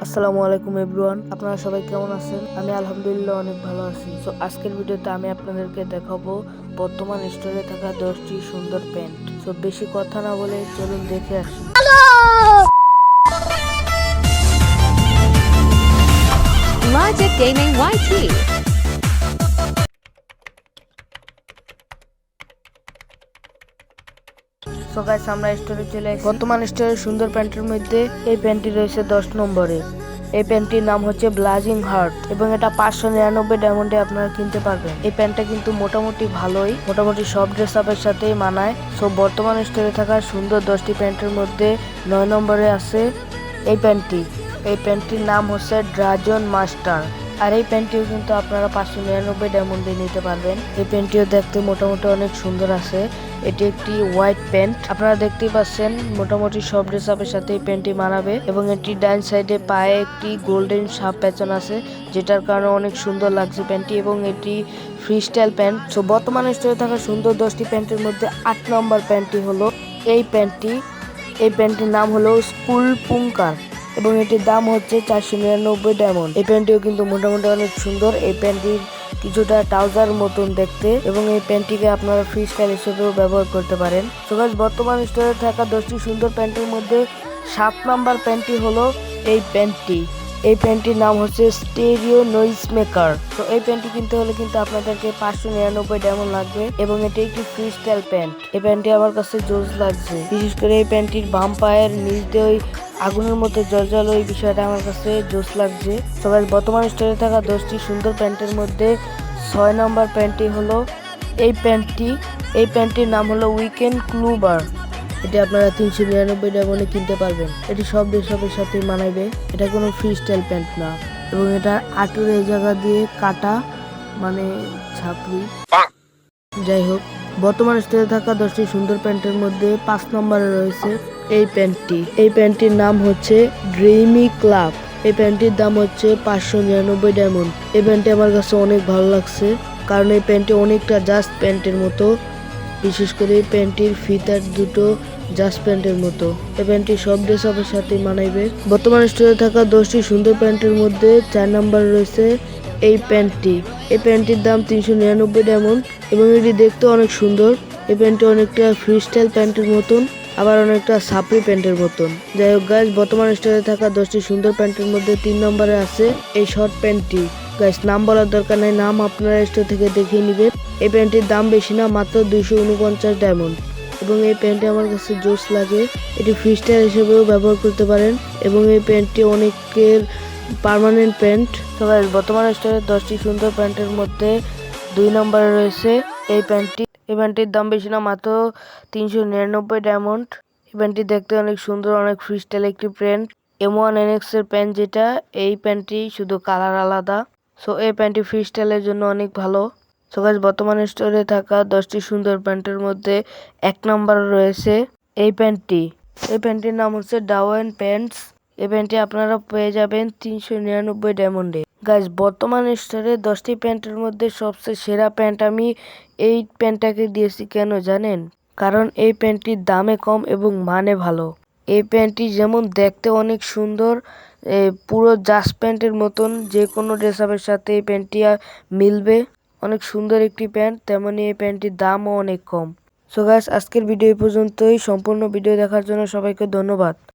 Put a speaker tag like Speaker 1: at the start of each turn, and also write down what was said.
Speaker 1: আসসালামু আলাইকুম এভরিওয়ান, আপনারা সবাই কেমন আছেন? আমি আলহামদুলিল্লাহ অনেক ভালো আছি। সো আজকের ভিডিওতে আমি আপনাদেরকে দেখাবো বর্তমান স্টোরে থাকা 10টি সুন্দর প্যান্ট। সো বেশি কথা না বলে চলুন দেখে আসি।
Speaker 2: Logic Gaming YT.
Speaker 1: So guys, আমরা স্টোরে চলে আসি। বর্তমান স্টোরের সুন্দর প্যান্টের মধ্যে এই প্যান্টটি রয়েছে 10 নম্বরে। এই প্যান্টটির নাম হচ্ছে ব্লাজিং হার্ট এবং এটা 599 ডায়মন্ডে আপনারা কিনতে পারবেন। এই প্যান্টটা কিন্তু মোটামুটি ভালোই, মোটামুটি সব ড্রেস আপের সাথেই মানায়। সো বর্তমান স্টোরে থাকা সুন্দর 10টি প্যান্টের মধ্যে 9 নম্বরে আছে এই প্যান্টটি। এই প্যান্টটির নাম হচ্ছে ড্রাজন মাস্টার। আর এই প্যান্টটিও কিন্তু আপনারা 599 ডায়মন্ডে নিতে পারবেন। এই প্যান্টটিও দেখতে মোটামুটি অনেক সুন্দর আছে। এটি একটি হোয়াইট প্যান্ট, আপনারা দেখতেই পাচ্ছেন মোটামুটি সব ড্রেস আপের সাথে এই প্যান্টটি মানাবে। এবং এটি ডান সাইডে পায়ে একটি গোল্ডেন সাপ প্যাচান আছে, যেটার কারণে অনেক সুন্দর লাগছে প্যান্টটি। এবং এটি ফ্রি স্টাইল প্যান্ট। সো বর্তমানে স্টোরে থাকা সুন্দর 10টি প্যান্টের মধ্যে 8 নম্বর প্যান্টটি হলো এই প্যান্টটি। এই প্যান্টটির নাম হলো স্কুল পুঙ্কার এবং এটির দাম হচ্ছে 499 ডায়মন্ড। এই প্যান্টটিও কিন্তু মোটামুটি অনেক সুন্দর। এই প্যান্টটির কিছুটা ট্রাউজার মতন দেখতে এবং এই প্যান্টটিকে আপনারা ফ্রি স্টাইল হিসেবেও ব্যবহার করতে পারেন। তো গাইস, বর্তমান স্টোরে থাকা 10টি সুন্দর প্যান্টের মধ্যে 7 নাম্বার প্যান্টটি হলো এই প্যান্টটি। এই প্যান্টটির নাম হচ্ছে স্টেরিও নয়েজ মেকার। তো এই প্যান্টটি কিনতে হলে কিন্তু আপনাদেরকে 599 ডায়মন্ড লাগবে এবং এটি একটি ফ্রি স্টাইল প্যান্ট। এই প্যান্টটি আমার কাছে জোস লাগছে, বিশেষ করে এই প্যান্টটির বাম পায়ের নিচ দিয়ে ওই আগুনের মধ্যে জল ওই বিষয়টা আমার কাছে জোস লাগছে। তবে বর্তমান স্টোরে থাকা 10টি সুন্দর প্যান্টের মধ্যে 6 নম্বর প্যান্টটি হলো এই প্যান্টটি। এই প্যান্টটির নাম হলো উইকেন্ড ক্লুবার। এটি আপনারা 399 ডায়মন্ডে কিনতে পারবেন। এটি সব ড্রেসের সাথে মানাবে। এটা কোনো ফ্রি স্টাইল প্যান্ট না এবং এটা আঁটুর এই জায়গা দিয়ে কাটা, মানে ছাপড়ি। যাই হোক, বর্তমান স্টোরে থাকা 10টি সুন্দর প্যান্টের মধ্যে 5 নম্বরে রয়েছে এই প্যান্টটি। এই প্যান্টটির নাম হচ্ছে ড্রিমি ক্লাব। এই প্যান্টটির দাম হচ্ছে 599 ডায়মন্ড। এই প্যান্টটি আমার কাছে অনেক ভালো লাগছে, কারণ এই প্যান্টটি অনেকটা জাস্ট প্যান্টের মতো। বিশেষ করে এই প্যান্টটির ফিতার দুটো জাস্ট প্যান্টের মতো। এই প্যান্টটি সব ড্রেস আপের সাথে মানাইবে। বর্তমান স্টোরে থাকা 10টি সুন্দর প্যান্টের মধ্যে 4 নম্বরে রয়েছে এই প্যান্টটি। এই প্যান্টটির দাম 399 ডায়মন্ড এবং এটি দেখতে অনেক সুন্দর। এই প্যান্টটি অনেকটা ফ্রি স্টাইল প্যান্টের মতন, আবার অনেকটা সাপড়ি প্যান্টের মতন। যাই হোক গাইস, বর্তমান স্টোরে থাকা 10টি সুন্দর প্যান্টের মধ্যে 3 নম্বরে আছে এই শর্ট প্যান্টটি। গাইস, নাম বলার দরকার নাই, নাম আপনারা স্টোর থেকে দেখিয়ে নিবেন। এই প্যান্টটির দাম বেশি না, মাত্র 249 ডায়মন্ড এবং এই প্যান্টটি আমার কাছে জোস লাগে। এটি ফ্রি স্টাইল হিসেবেও ব্যবহার করতে পারেন এবং এই প্যান্টটি অনেকের পার্মানেন্ট প্যান্ট। তো গাইস, বর্তমান স্টোরে 10টি সুন্দর প্যান্টের মধ্যে 2 নম্বরে রয়েছে এই প্যান্টটি। এই প্যান্টটির দাম বেশি না, মাত্র 399 ডায়মন্ড। এই প্যান্টটি দেখতে অনেক সুন্দর, অনেক ফ্রি স্টাইল একটি প্যান্ট। M1NX এর প্যান্ট যেটা, এই প্যান্টটি শুধু কালার আলাদা। সো এই প্যান্টটি ফ্রি স্টাইলের জন্য অনেক ভালো। সো গাইস, বর্তমানে স্টোরে থাকা 10টি সুন্দর প্যান্টের মধ্যে 1 নম্বরে রয়েছে এই প্যান্টটি। এই প্যান্টটির নাম হচ্ছে ডাওয়েন প্যান্টস। এই প্যান্টটি আপনারা পেয়ে যাবেন 399 ডায়মন্ডে। গাইস, বর্তমান স্টোরে 10টি প্যান্টের মধ্যে সবচেয়ে সেরা প্যান্ট আমি এই প্যান্টটাকে দিয়েছি। কেন জানেন? কারণ এই প্যান্টটির দামে কম এবং মানে ভালো। এই প্যান্টটি যেমন দেখতে অনেক সুন্দর, পুরো জাস্ট প্যান্টের মতন, যে কোনো ড্রেস আপের সাথে এই প্যান্টটি মিলবে। অনেক সুন্দর একটি প্যান্ট, তেমনি এই প্যান্টটির দামও অনেক কম। সো গাইস, আজকের ভিডিও এই পর্যন্তই। সম্পূর্ণ ভিডিও দেখার জন্য সবাইকে ধন্যবাদ।